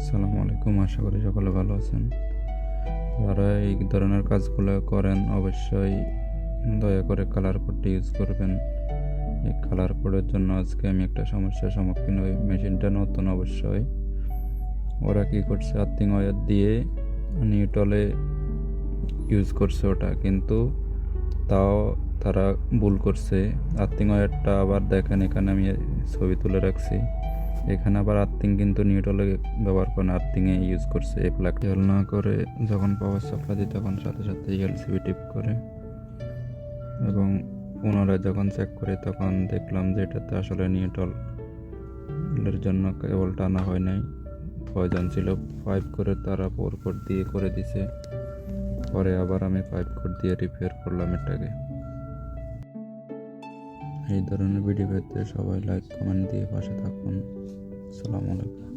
আসসালামু আলাইকুম, আশা করি সকলে ভালো আছেন। যারা এই ধরনের কাজগুলো করেন অবশ্যই দয়া করে কালার কোডটি ইউজ করবেন। এই কালার কোডের জন্য আজকে আমি একটা সমস্যার সম্মুখীন হই। মেশিনটা নতুন অবশ্যই। ওরা কি করছে, আর্থিং ওয়্যার দিয়ে নিউট্রালে ইউজ করছে ওটা, কিন্তু তাও তারা ভুল করছে। আর্থিং ওয়্যারটা আবার দেখেন, এখানে আমি ছবি তুলে রাখছি। এখানে আবার আর্থিং কিন্তু নিউট্রালে ব্যবহার করে না, আর্থিংয়ে ইউজ করছে। এই প্লাগ খেয়াল না করে যখন পাওয়ার সাপ্লাই দিই তখন সাথে সাথে এলসিবি টিপ করে, এবং পুনরায় যখন চেক করি তখন দেখলাম যে এটাতে আসলে নিউট্রালের জন্য কেবল টানা হয় নাই, প্রয়োজন ছিল 5 করে, তারা 4 কোড দিয়ে করে দিছে। পরে আবার আমি 5 কোড দিয়ে রিপেয়ার করলাম এটাকে। এই ধরনের ভিডিও পেতে সবাই লাইক কমেন্ট দিয়ে পাশে থাকুন। আসসালামু আলাইকুম।